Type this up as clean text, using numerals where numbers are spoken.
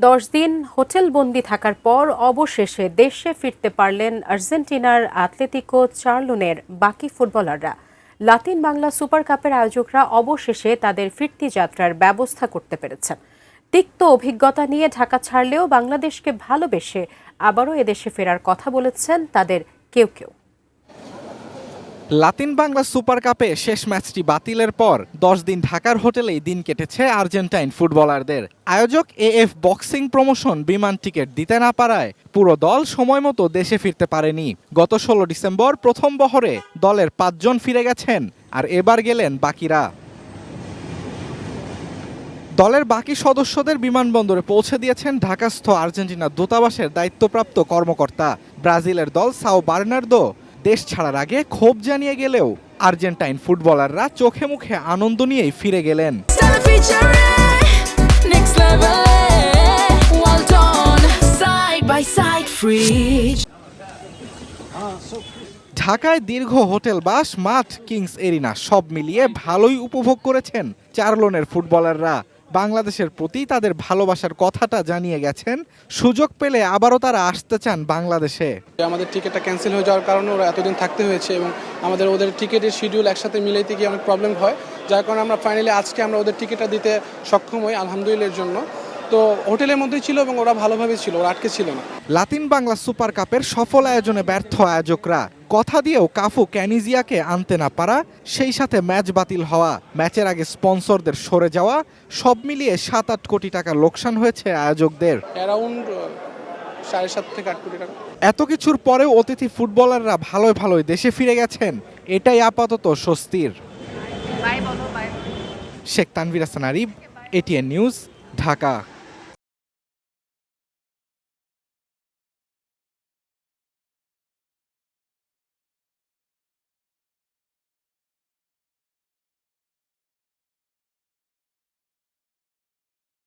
10 দিন হোটেলবন্দি থাকার পর অবশেষে দেশে ফিরতে পারলেন আর্জেন্টিনার আতলেতিকো চার্লোনের বাকি ফুটবলাররা। লাতিন বাংলা সুপার কাপের আয়োজকরা অবশেষে তাদের ফিরতি যাত্রার ব্যবস্থা করতে পেরেছেন। তিক্ত অভিজ্ঞতা নিয়ে ঢাকা ছাড়লেও বাংলাদেশকে ভালোবেসে আবারও এদেশে ফেরার কথা বলেছেন তাদের কেউ কেউ। লাতিন বাংলা সুপার কাপে শেষ ম্যাচটি বাতিলের পর 10 দিন ঢাকার হোটেলেই দিন কেটেছে আর্জেন্টাইন ফুটবলারদের। আয়োজক এএফ বক্সিং প্রমোশন বিমান টিকিট দিতে না পারায় পুরো দল সময় মতো দেশে ফিরতে পারেনি। গত 16 ডিসেম্বর প্রথম বহরে দলের 5 জন ফিরে গেছেন, আর এবার গেলেন বাকিরা। দলের বাকি সদস্যদের বিমানবন্দরে পৌঁছে দিয়েছেন ঢাকাস্থ আর্জেন্টিনা দূতাবাসের দায়িত্বপ্রাপ্ত কর্মকর্তা। ব্রাজিলের দল সাও বার্নার্দো দেশ ছাড়ার আগে ক্ষোভ জানিয়ে গেলেও আর্জেন্টাইন ফুটবলাররা চোখে মুখে আনন্দ নিয়েই ফিরে গেলেন। ঢাকায় দীর্ঘ হোটেলবাস, মাঠ, কিংস এরিনা সব মিলিয়ে ভালোই উপভোগ করেছেন চার্লোনের ফুটবলাররা। বাংলাদেশের প্রতি তাদের ভালোবাসার কথাটা জানিয়ে গেছেন। সুযোগ পেলে আবারও তারা আসতে চান বাংলাদেশে। আমাদের টিকিটটা ক্যান্সেল হয়ে যাওয়ার কারণে ওরা এতদিন থাকতে হয়েছে এবং ওদের টিকিটের শিডিউল একসাথে মিলাইতে গিয়ে অনেক প্রবলেম হয়, যার কারণে আমরা ফাইনালি আজকে আমরা ওদের টিকিটটা দিতে সক্ষম হই আলহামদুলিল্লাহর জন্য। তো হোটেলের মধ্যেই ছিল এবং ওরা ভালোভাবে ছিল, ওরা আটকে ছিল না। লাতিন বাংলা সুপার কাপের সফল আয়োজনে ব্যর্থ আয়োজকরা। কথা দিয়েও কাফু ক্যানিজিয়াকে আনতে না পারা, সেই সাথে ম্যাচ বাতিল হওয়া, ম্যাচের আগে স্পন্সরদের সরে যাওয়া, সব মিলিয়ে 7-8 কোটি টাকা লোকসান হয়েছে আয়োজকদের। অ্যারাউন্ড 7.5 থেকে 8 কোটি টাকা। এত কিছুর পরেও অতিথি ফুটবলাররা ভালোই দেশে ফিরে গেছেন, এটাই আপাতত স্বস্তির। Sheikh Tanvir Hasan আরিব, ATN news, Dhaka.